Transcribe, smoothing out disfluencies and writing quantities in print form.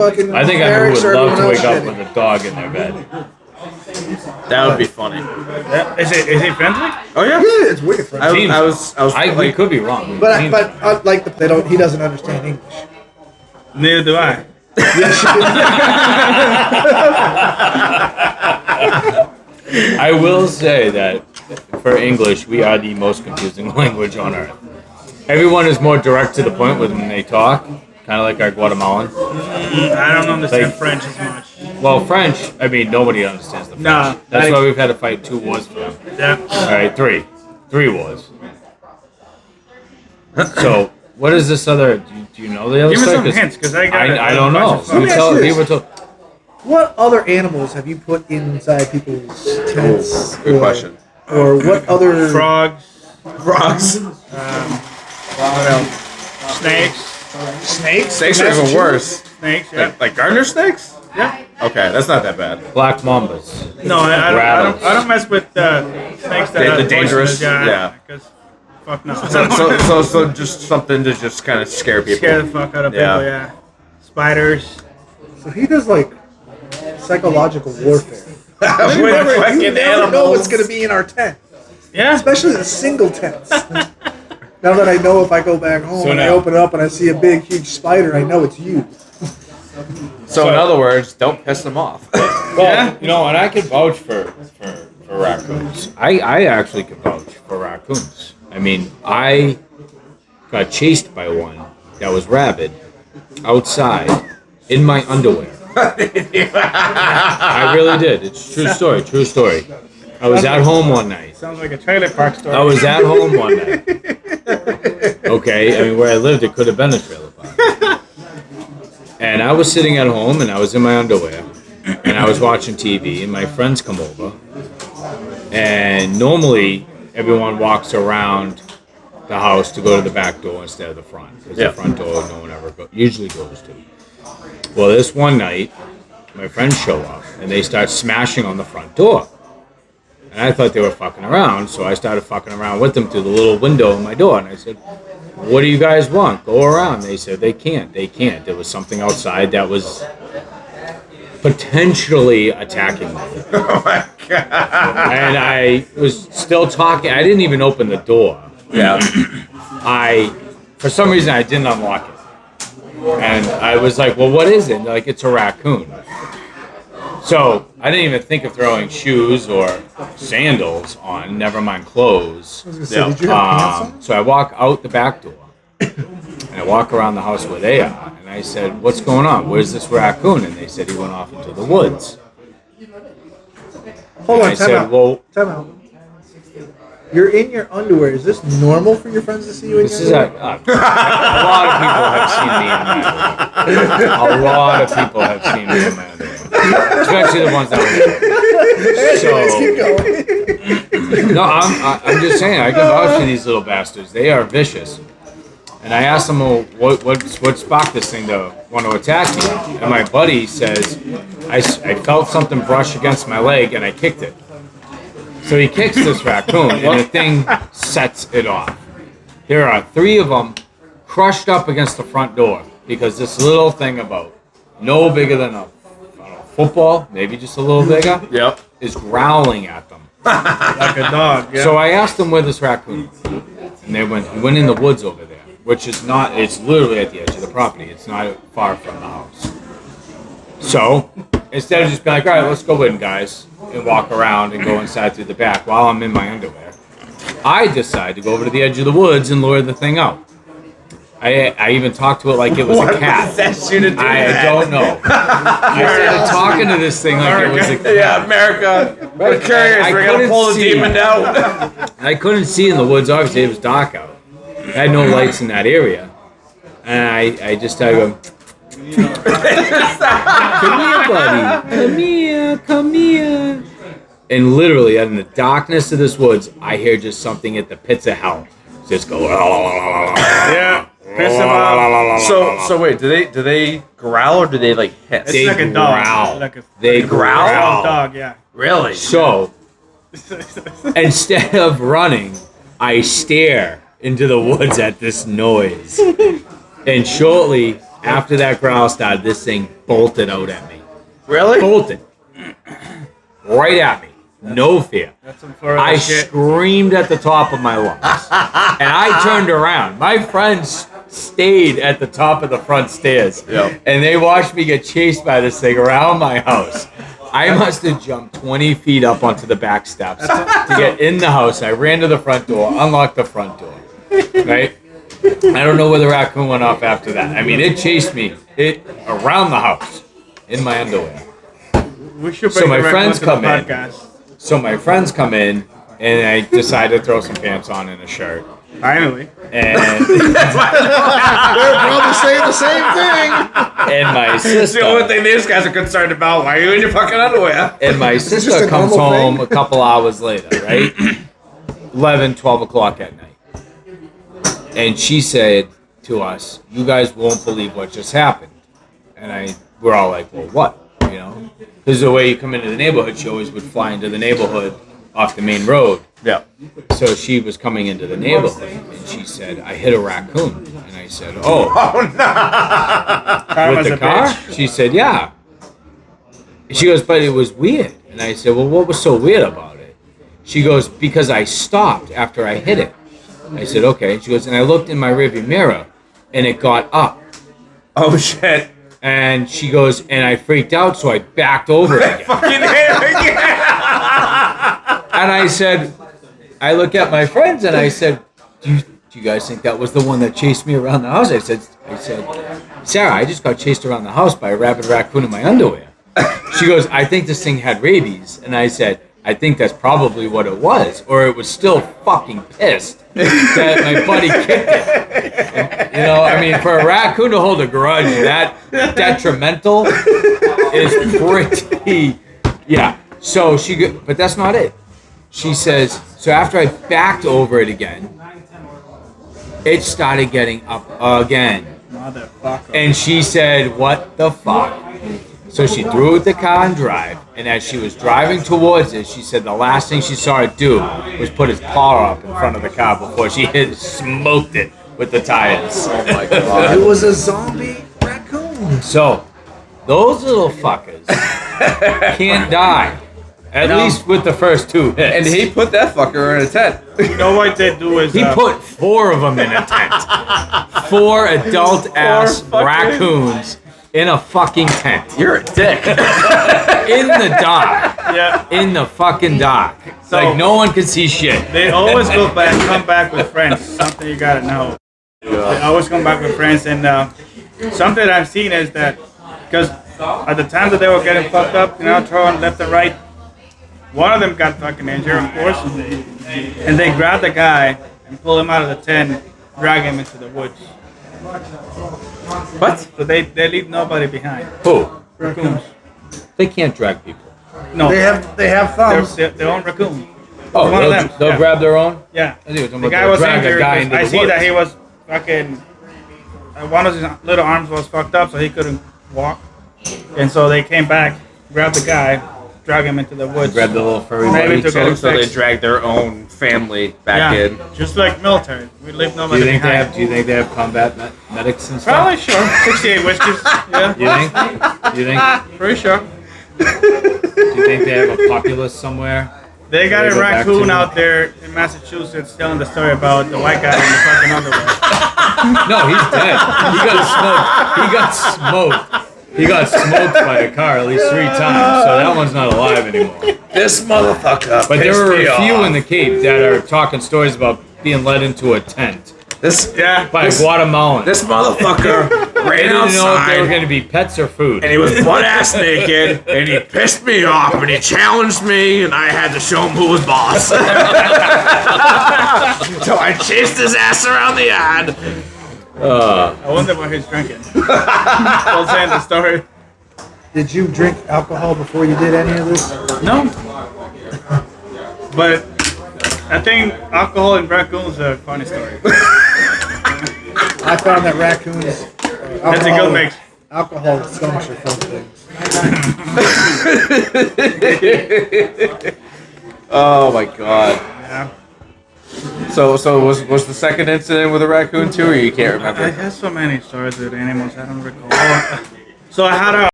fucking I think I barracks would or love to everyone wake else up shitting. with a dog in their bed. That would be funny. Is it friendly? Oh yeah. Yeah, it's wicked friendly. I was We like, could be wrong. But like they don't. He doesn't understand English. Neither do I. I will say that for English, we are the most confusing language on earth. Everyone is more direct to the point when they talk, kind of like our Guatemalan. I don't understand Like- French as much. Well, French, I mean, nobody understands the French. Nah, That's why we've had to fight 2 wars for them. Yeah. All right, 3. 3 wars. So, what is this other? Do you know the other Give me side? some 'Cause hints, because I got I don't know. Let me ask you this. People What other animals have you put inside people's tents? good question. Or what other Frogs, Frogs. what else? Snakes. snakes? Snakes are even worse. Snakes, yeah. Like gardener snakes? Yeah. Okay, that's not that bad. black mambas. No, I Rattles. don't mess with snakes that The are dangerous, poisonous, yeah. Because fuck no. So just something to just kind of scare people. Scare the fuck out of Yeah. people, yeah. Spiders. So he does like psychological warfare. With You fucking never know what's animals. going to be in our tent, Yeah. especially the single tents. Now that I know if I go back home So and I now- open it up and I see a big, huge spider, I know it's you. So in other words, don't piss them off. Well, you know, and I can vouch for raccoons. I actually can vouch for raccoons. I mean, I got chased by one that was rabid outside in my underwear. I really did. It's true story. True story. I was at home one night. Sounds like a trailer park story. I was at home one night. Okay, I mean, where I lived, it could have been a trailer park. And I was sitting at home, and I was in my underwear, and I was watching TV, and my friends come over. And normally, everyone walks around the house to go to the back door instead of the front, because Yeah. the front door no one ever usually goes to. Well, this one night, my friends show up, and they start smashing on the front door. And I thought they were fucking around, so I started fucking around with them through the little window in my door. And I said, "What do you guys want? Go around." They said, They can't. There was something outside that was potentially attacking me. Oh my god. And I was still talking. I didn't even open the door. Yeah. For some reason, I didn't unlock it. And I was like, "Well, what is it?" And they're like, "It's a raccoon." So I didn't even think of throwing shoes or sandals on, never mind clothes. I was going to say, did you have pants on? So I walk out the back door, and I walk around the house where they are, and I said, "What's going on? Where's this raccoon?" And they said he went off into the woods. Hold And on, I time said, out. "Well, Time out. You're in your underwear. Is this normal for your friends to see you in this your is a underwear? lot of people have seen me in my underwear. A lot of people have seen me in my underwear, especially the ones that were." Keep going. No, I'm just saying, I can vouch for these little bastards. They are vicious. And I asked them, "Well, what sparked this thing to want to attack me?" And my buddy says, I felt something brush against my leg and I kicked it. So he kicks this raccoon and the thing sets it off. There are 3 of them crushed up against the front door because this little thing about no bigger than a football, maybe just a little bigger, Yep. is growling at them. like a dog, yeah. So I asked them where this raccoon was. And he went in the woods over there, which is not, it's literally at the edge of the property. It's not far from the house. So instead of just being like, "All right, let's go in, guys," and walk around and go inside through the back while I'm in my underwear, I decide to go over to the edge of the woods and lure the thing out. I even talked to it like it was a cat. possessed you to do I that? don't know. I started talking to this thing like it was a cat. Yeah, America. We're curious. I We're gonna couldn't pull the see. demon out. I couldn't see in the woods. Obviously, it was dark out. I had no lights in that area. And I just started going, "Come here, buddy. Come here. And literally, out in the darkness of this woods, I hear just something at the pits of hell. Just go, yeah. Piss them off. So wait, do they growl or do they like hiss? It's They like a dog. growl. Like a They growl? growl dog, yeah. Really? So, instead of running, I stare into the woods at this noise. And shortly After that growl started, this thing bolted out at me. Really? Bolted. Right at me. No fear. That's some Florida I shit. screamed at the top of my lungs. And I turned around. My friends stayed at the top of the front stairs. Yep. And they watched me get chased by this thing around my house. I must have jumped 20 feet up onto the back steps to get in the house. I ran to the front door, unlocked the front door. Right? I don't know where the raccoon went off after that. I mean, it chased me around the house in my underwear. We should So bring my the raccoon friends to the come in. podcast. So my friends come in, and I decide to throw some pants on and a shirt. Finally. And They're probably saying the same thing. my It's the only sister thing these guys are concerned about. Why are you in your fucking underwear? and my just sister a comes normal home thing? a couple hours later, right? 11, 12 o'clock at night. And she said to us, "You guys won't believe what just happened." And we're all like, "Well, what?" You know? Because the way you come into the neighborhood, she always would fly into the neighborhood off the main road. Yeah. So she was coming into the neighborhood, and she said, "I hit a raccoon." And I said, "Oh, Karma's with the a car?" bitch. She said, "Yeah." She goes, "But it was weird." And I said, "Well, what was so weird about it?" She goes, "Because I stopped after I hit it." I said, "Okay." She goes, "And I looked in my rearview mirror, and it got up." Oh shit. And she goes, "And I freaked out, so I backed over it again." Fucking hit him again. And I said, I look at my friends and I said, do you guys think that was the one that chased me around the house? I said, "Sarah, I just got chased around the house by a rabid raccoon in my underwear." She goes, "I think this thing had rabies." And I said, "I think that's probably what it was. Or it was still fucking pissed that my buddy kicked it." And, you know, I mean, for a raccoon to hold a grudge that detrimental is pretty, yeah. So but that's not it. She says, so after I backed over it again, it started getting up again. Motherfucker. And she said, "What the fuck?" So she threw the car in drive, and as she was driving towards it, she said the last thing she saw it do was put its paw up in front of the car before she smoked it with the tires. Oh my god. It was a zombie raccoon. So, those little fuckers can't die. At least with the first two hits. And he put that fucker in a tent. You know what they do is He put 4 of them in a tent. 4 adult-ass fucking- raccoons in a fucking tent. You're a dick. In the dark. yeah. In the fucking dark. So- Like, no one can see shit. They always come back with friends. Something you gotta know. They always come back with friends, and something that I've seen is that because at the time that they were getting fucked up, you know, throwing left and right, one of them got fucking injured, of course, and they grabbed the guy and pulled him out of the tent, drag him into the woods. What? So they leave nobody behind. Who? Raccoons. They can't drag people. No, They have thumbs. they're their own raccoon. Oh, One of them, they'll yeah. grab their own? Yeah. I think it was The about guy to was drag a injured. guy 'Cause into I the see woods. that he was fucking. One of his little arms was fucked up, so he couldn't walk. And so they came back, grabbed the guy, drag him into the woods. Grab the little furry Maybe buddy. to get him So they fixed. dragged their own family back Yeah, in. just like military. We leave Do nobody you think they behind. have? Do you think they have combat medics and stuff? Probably sure. 68 whiskeys. Yeah, You think? You think? pretty sure. Do you think they have a populace somewhere? They got They a go back raccoon to- out there in Massachusetts telling the story about the white guy in the fucking underwear. No, he's dead. He got smoked. He got smoked by a car at least 3 times. So that one's not alive anymore. This motherfucker. But there pissed were me a few off. in the Cape that are talking stories about being led into a tent This Yeah. by a Guatemalan. this motherfucker They ran didn't know if they were outside going to be pets or food. and he was butt ass naked and he pissed me off and he challenged me and I had to show him who was boss. So I chased his ass around the yard. I wonder what he's drinking. While saying the story. Did you drink alcohol before you did any of this? No. But I think alcohol and raccoons are a funny story. I found that raccoons. That's a good mix. Alcohol and skunks are fun things. Oh my god. Yeah. So was the second incident with a raccoon too, or you can't I remember? have so many stories with animals. I don't recall. So I had a